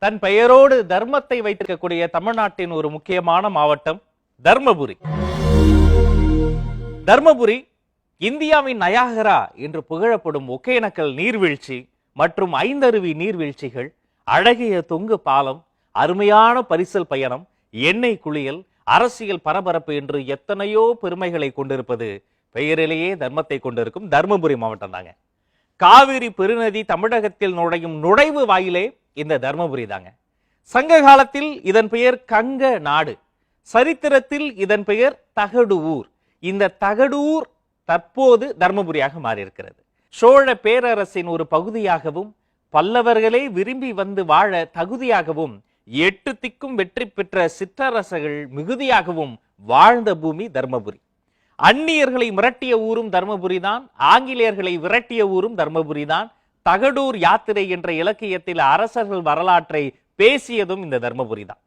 தன் பெயரோடு தர்மத்தை வைத்திருக்கக்கூடிய தமிழ்நாட்டின் ஒரு முக்கியமான மாவட்டம் தர்மபுரி. தர்மபுரி இந்தியாவின் நயாகரா என்று புகழப்படும் ஒகேனக்கல் நீர்வீழ்ச்சி மற்றும் ஐந்தருவி நீர்வீழ்ச்சிகள், அழகிய தொங்கு பாலம், அருமையான பரிசல் பயணம், எண்ணெய் குளியல், அரசியல் பரபரப்பு என்று எத்தனையோ பெருமைகளை கொண்டிருப்பது பெயரிலேயே தர்மத்தை கொண்டிருக்கும் தர்மபுரி மாவட்டம் தாங்க. காவிரி பெருநதி தமிழகத்தில் நுழையும் நுழைவு வாயிலே இந்த தர்மபுரி தாங்க. சங்க காலத்தில் இதன் பெயர் கங்க நாடு, சரித்திரத்தில் இதன் பெயர் தகடூர். இந்த தகடூர் தற்போது தர்மபுரியாக மாறியிருக்கிறது. சோழ பேரரசின் ஒரு பகுதியாகவும் பல்லவர்களே விரும்பி வந்து வாழ தகுதியாகவும் 8 திக்கும் வெற்றி பெற்ற சிற்றரசர்கள் மிகுதியாகவும் வாழ்ந்த பூமி தர்மபுரி. அந்நியர்களை மிரட்டிய ஊரும் தர்மபுரி தான், ஆங்கிலேயர்களை விரட்டிய ஊரும் தர்மபுரி தான். தகடூர் யாத்திரை என்ற இலக்கியத்தில் அரசர்கள் வரலாற்றை பேசியதும் இந்த தர்மபுரி தான்.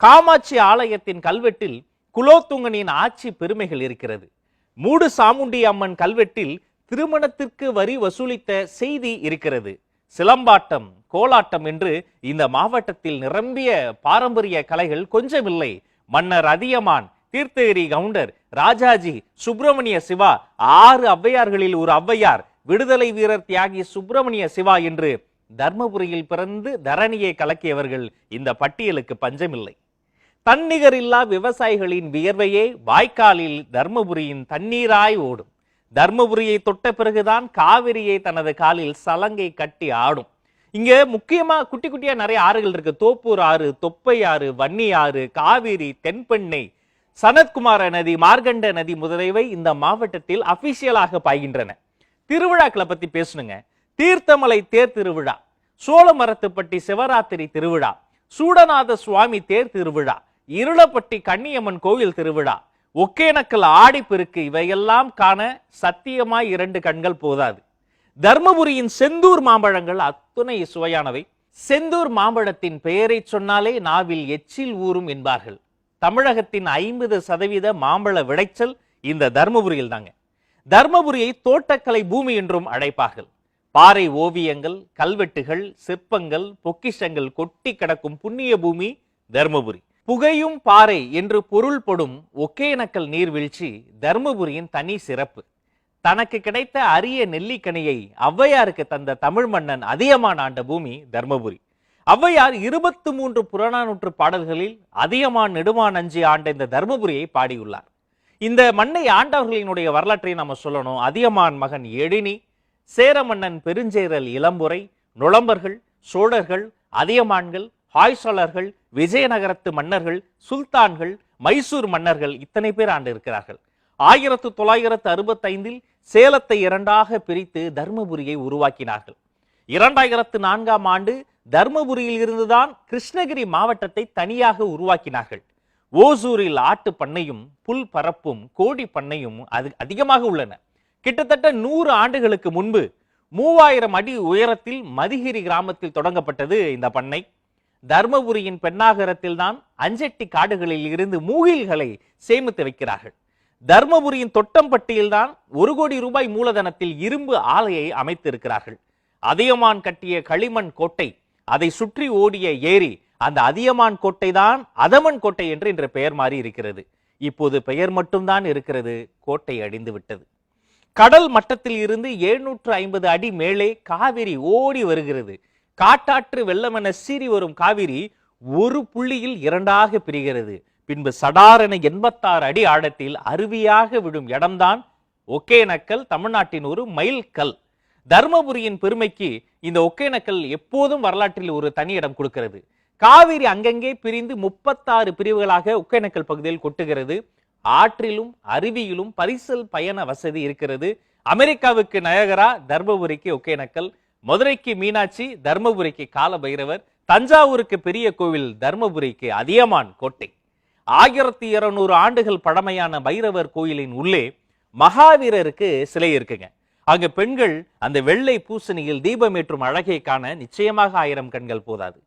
காமாட்சி ஆலயத்தின் கல்வெட்டில் குலோத்துங்கனின் ஆட்சி பெருமைகள் இருக்கிறது. மூடு சாமுண்டி அம்மன் கல்வெட்டில் திருமணத்திற்கு வரி வசூலித்த செய்தி இருக்கிறது. சிலம்பாட்டம், கோலாட்டம் என்று இந்த மாவட்டத்தில் நிரம்பிய பாரம்பரிய கலைகள் கொஞ்சமில்லை. மன்னர் அதியமான், தீர்த்தகிரி கவுண்டர், ராஜாஜி, சுப்பிரமணிய சிவா, 6 ஔவையார்களில் ஒரு ஔவையார், விடுதலை வீரர் தியாகி சுப்பிரமணிய சிவா என்று தர்மபுரியில் பிறந்து தரணியை கலக்கியவர்கள் இந்த பட்டியலுக்கு பஞ்சமில்லை. தன்னிகரில்லா விவசாயிகளின் வியர்வையே வாய்க்காலில் தர்மபுரியின் தண்ணீராய் ஓடும். தர்மபுரியை தொட்ட பிறகுதான் காவிரியை தனது காலில் சலங்கை கட்டி ஆடும். இங்க முக்கியமா குட்டி குட்டியா நிறைய ஆறுகள் இருக்கு. தோப்பூர் ஆறு, தொப்பை ஆறு, வன்னி ஆறு, காவிரி, தென்பெண்ணை, சனத்குமார நதி, மார்கண்ட நதி முதலியவை இந்த மாவட்டத்தில் அபிஷியலாக பாய்கின்றன. திருவிழாக்களை பத்தி பேசணுங்க. தீர்த்தமலை தேர் திருவிழா, சோழமரத்துப்பட்டி சிவராத்திரி திருவிழா, சூடநாத சுவாமி தேர் திருவிழா, இருளப்பட்டி கன்னியம்மன் கோவில் திருவிழா, ஒகேனக்கல் ஆடிப்பெருக்கு, இவையெல்லாம் காண சத்தியமாய் 2 கண்கள் போதாது. தர்மபுரியின் செந்தூர் மாம்பழங்கள் அத்துணை சுவையானவை. செந்தூர் மாம்பழத்தின் பெயரை சொன்னாலே நாவில் எச்சில் ஊறும் என்பார்கள். தமிழகத்தின் 50% மாம்பழ விளைச்சல் இந்த தர்மபுரியில் தாங்க. தர்மபுரியை தோட்டக்கலை பூமி என்றும் அழைப்பார்கள். பாறை ஓவியங்கள், கல்வெட்டுகள், சிற்பங்கள், பொக்கிஷங்கள் கொட்டி கிடக்கும் புண்ணிய பூமி தர்மபுரி. புகையும் பாறை என்று பொருள்படும் ஒகேனக்கல் நீர்வீழ்ச்சி தர்மபுரியின் தனி சிறப்பு. தனக்கு கிடைத்த அரிய நெல்லிக்கனியை ஔவையாருக்கு தந்த தமிழ் மன்னன் அதியமான் ஆண்ட பூமி தர்மபுரி. ஔவையார் 23 புறநானூற்று பாடல்களில் அதியமான் நெடுமான் அஞ்சி ஆண்ட இந்த தர்மபுரியை பாடியுள்ளார். இந்த மண்ணை ஆண்டவர்களினுடைய வரலாற்றை நாம சொல்லணும். அதியமான் மகன் எழினி, சேர மன்னன் பெருஞ்சேரல் இளம்புரை, நுளம்பர்கள், சோழர்கள், அதியமான்கள், ஹாய்சோழர்கள், விஜயநகரத்து மன்னர்கள், சுல்தான்கள், மைசூர் மன்னர்கள் இத்தனை பேர் ஆண்டு இருக்கிறார்கள். 1965 சேலத்தை 2ஆக பிரித்து தர்மபுரியை உருவாக்கினார்கள். 2004ஆம் ஆண்டு தர்மபுரியில் இருந்துதான் கிருஷ்ணகிரி மாவட்டத்தை தனியாக உருவாக்கினார்கள். ஓசூரில் ஆட்டு பண்ணையும் புல் பரப்பும் கோடி பண்ணையும் அதிகமாக உள்ளன. கிட்டத்தட்ட 100 ஆண்டுகளுக்கு முன்பு 3000 அடி உயரத்தில் மதிகிரி கிராமத்தில் தொடங்கப்பட்டது இந்த பண்ணை. தர்மபுரியின் பெண்ணாகரத்தில் தான் அஞ்செட்டி காடுகளில் இருந்து மூங்கில்களை சேமித்து வைக்கிறார்கள். தர்மபுரியின் தொட்டம்பட்டியில் தான் 1 கோடி ரூபாய் மூலதனத்தில் இரும்பு ஆலையை அமைத்திருக்கிறார்கள். அதியமான் கட்டிய களிமண் கோட்டை, அதை சுற்றி ஓடிய ஏரி, அந்த அதியமான் கோட்டை தான் அதமன் கோட்டை என்று இன்று பெயர் மாறி இருக்கிறது. இப்போது பெயர் மட்டும்தான் இருக்கிறது, கோட்டை அழிந்து விட்டது. கடல் மட்டத்தில் இருந்து 750 அடி மேலே காவிரி ஓடி வருகிறது. காட்டாற்று வெள்ளமென சீறி வரும் காவிரி ஒரு புள்ளியில் 2ஆக பிரிகிறது. பின்பு சடாரென 86 அடி ஆழத்தில் அருவியாக விடும் இடம்தான் ஒகேனக்கல், தமிழ்நாட்டின் ஒரு மைல் கல். தர்மபுரியின் பெருமைக்கு இந்த ஒகேனக்கல் எப்போதும் வரலாற்றில் ஒரு தனி இடம் கொடுக்கிறது. காவிரி அங்கங்கே பிரிந்து 36 பிரிவுகளாக ஒகேனக்கல் பகுதியில் கொட்டுகிறது. ஆற்றிலும் அருவியிலும் பரிசல் பயண வசதி இருக்கிறது. அமெரிக்காவுக்கு நயகரா, தர்மபுரிக்கு ஒகேனக்கல், மதுரைக்கு மீனாட்சி, தர்மபுரிக்கு கால பைரவர், தஞ்சாவூருக்கு பெரிய கோவில், தர்மபுரிக்கு அதியமான் கோட்டை. 1200 ஆண்டுகள் பழமையான பைரவர் கோயிலின் உள்ளே மகாவீரருக்கு சிலை இருக்குங்க. அங்க பெண்கள் அந்த வெள்ளை பூசணியில் தீபமேற்றும் அழகை காண நிச்சயமாக 1000 கண்கள் போதாது.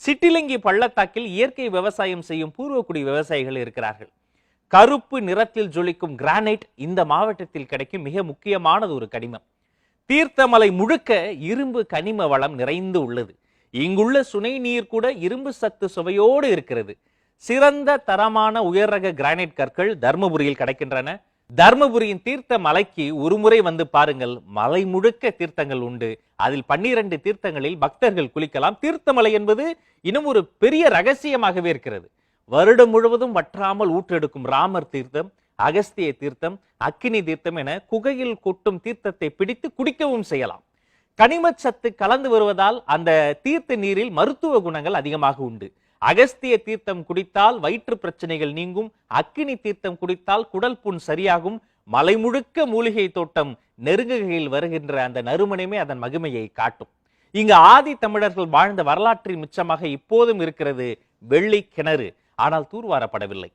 சிட்டிலிங்கி பள்ளத்தாக்கில் இயற்கை விவசாயம் செய்யும் பூர்வக்குடி விவசாயிகள் இருக்கிறார்கள். கருப்பு நிறத்தில் ஜொலிக்கும் கிரானைட் இந்த மாவட்டத்தில் கிடைக்கும் மிக முக்கியமானது ஒரு கனிமம். தீர்த்தமலை முழுக்க இரும்பு கனிம வளம் நிறைந்து உள்ளது. இங்குள்ள சுனை நீர் கூட இரும்பு சத்து சுவையோடு இருக்கிறது. சிறந்த தரமான உயர் ரக கிரானைட் கற்கள் தர்மபுரியில் கிடைக்கின்றன. தர்மபுரியின் தீர்த்த மலைக்கு ஒருமுறை வந்து பாருங்கள். மலை முழுக்க தீர்த்தங்கள் உண்டு. அதில் 12 தீர்த்தங்களில் பக்தர்கள் குளிக்கலாம். தீர்த்தமலை என்பது இன்னும் ஒரு பெரிய ரகசியமாகவே இருக்கிறது. வருடம் முழுவதும் வற்றாமல் ஊற்றெடுக்கும் ராமர் தீர்த்தம், அகஸ்திய தீர்த்தம், அக்கினி தீர்த்தம் என குகையில் கொட்டும் தீர்த்தத்தை பிடித்து குடிக்கவும் செய்யலாம். கனிமச்சத்து கலந்து வருவதால் அந்த தீர்த்த நீரில் மருத்துவ குணங்கள் அதிகமாக உண்டு. அகஸ்திய தீர்த்தம் குடித்தால் வயிற்று பிரச்சனைகள் நீங்கும். அக்கினி தீர்த்தம் குடித்தால் குடல் புண் சரியாகும். மலை முழுக்க மூலிகை தோட்டம் நெருங்குகையில் வருகின்ற அந்த நறுமணமே அதன் மகிமையை காட்டும். இங்கு ஆதி தமிழர்கள் வாழ்ந்த வரலாற்றின் மிச்சமாக இப்போதும் இருக்கிறது வெள்ளி கிணறு. ஆனால் தூர்வாரப்படவில்லை.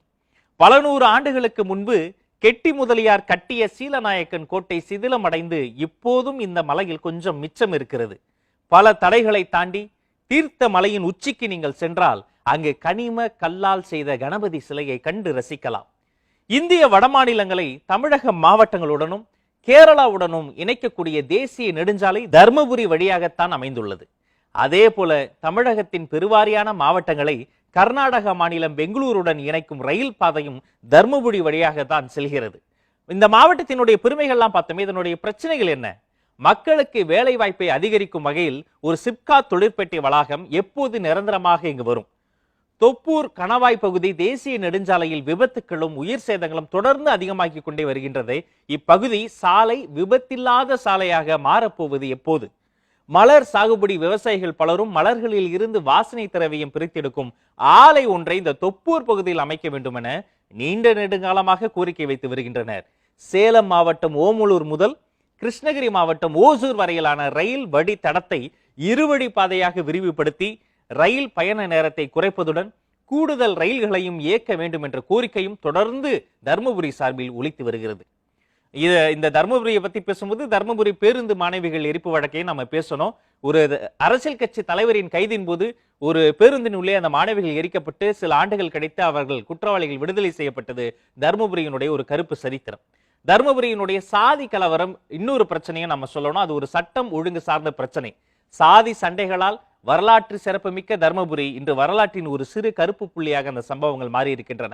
பல நூறு ஆண்டுகளுக்கு முன்பு கெட்டி முதலியார் கட்டிய சீலநாயக்கன் கோட்டை சிதிலமடைந்து இப்போதும் இந்த மலையில் கொஞ்சம் மிச்சம் இருக்கிறது. பல தடைகளை தாண்டி தீர்த்த மலையின் உச்சிக்கு நீங்கள் சென்றால் அங்கு கனிம கல்லால் செய்த கணபதி சிலையை கண்டு ரசிக்கலாம். இந்திய வடமாநிலங்களை தமிழக மாவட்டங்களுடனும் கேரளாவுடனும் இணைக்கக்கூடிய தேசிய நெடுஞ்சாலை தர்மபுரி வழியாகத்தான் அமைந்துள்ளது. அதே போல தமிழகத்தின் பெருவாரியான மாவட்டங்களை கர்நாடக மாநிலம் பெங்களூருடன் இணைக்கும் ரயில் பாதையும் தர்மபுரி வழியாகத்தான் செல்கிறது. இந்த மாவட்டத்தினுடைய பெருமைகள்லாம் பார்த்தோமே, இதனுடைய பிரச்சனைகள் என்ன? மக்களுக்கு வேலை வாய்ப்பை அதிகரிக்கும் வகையில் ஒரு சிப்காட் தொழிற்பேட்டை வளாகம் எப்போது நிரந்தரமாக இங்கு வரும்? தொப்பூர் கணவாய் பகுதி தேசிய நெடுஞ்சாலையில் விபத்துகளும் உயிர் சேதங்களும் தொடர்ந்து அதிகமாக்கி கொண்டே வருகின்றது. இப்பகுதி சாலை விபத்தில்லாத சாலையாக மாறப்போவது எப்போது? மலர் சாகுபடி விவசாயிகள் பலரும் மலர்களில் இருந்து வாசனை திரவியம் பிரித்தெடுக்கும் ஆலை ஒன்றை இந்த தொப்பூர் பகுதியில் அமைக்க வேண்டும் என நீண்ட நெடுங்காலமாக கோரிக்கை வைத்து வருகின்றனர். சேலம் மாவட்டம் ஓமலூர் முதல் கிருஷ்ணகிரி மாவட்டம் ஓசூர் வரையிலான ரயில் வழி தடத்தை இருவழி பாதையாக விரிவுபடுத்தி ரயில் பயண நேரத்தை குறைப்பதுடன் கூடுதல் ரயில்களையும் இயக்க வேண்டும் என்ற கோரிக்கையும் தொடர்ந்து தர்மபுரி சார்பில் ஒலித்து வருகிறது. இந்த தர்மபுரியை பத்தி பேசும்போது தர்மபுரி பேருந்து மாணவிகள் எரிப்பு வழக்கையும் நம்ம பேசணும். ஒரு அரசியல் கட்சி தலைவரின் கைதின் போது ஒரு பேருந்தின் உள்ளே அந்த மாணவிகள் எரிக்கப்பட்டு சில ஆண்டுகள் கிடைத்து அவர்கள் குற்றவாளிகள் விடுதலை செய்யப்பட்டது தர்மபுரியினுடைய ஒரு கருப்பு சரித்திரம். தர்மபுரியினுடைய சாதி கலவரம் இன்னொரு பிரச்சனையும் நம்ம சொல்லணும். அது ஒரு சட்டம் ஒழுங்கு சார்ந்த பிரச்சனை. சாதி சண்டைகளால் வரலாற்று சிறப்புமிக்க தர்மபுரி இன்று வரலாற்றின் ஒரு சிறு கருப்பு புள்ளியாக அந்த சம்பவங்கள் மாறி இருக்கின்றன.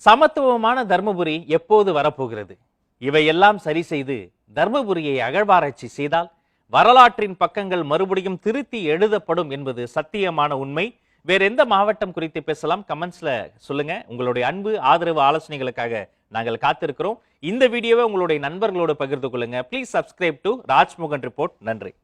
சமத்துவமான தர்மபுரி எப்போது வரப்போகிறது? இவையெல்லாம் சரி செய்து தர்மபுரியை அகழ்வாராய்ச்சி செய்தால் வரலாற்றின் பக்கங்கள் மறுபடியும் திருத்தி எழுதப்படும் என்பது சத்தியமான உண்மை. வேற எந்த மாவட்டம் குறித்து பேசலாம்? கமெண்ட்ஸ்ல சொல்லுங்க. உங்களுடைய அன்பு ஆதரவு ஆலோசனைகளுக்காக நாங்கள் காத்திருக்கிறோம். இந்த வீடியோவை உங்களுடைய நண்பர்களோடு பகிர்ந்து கொள்ளுங்க. Please subscribe to Rajmohan report. நன்றி.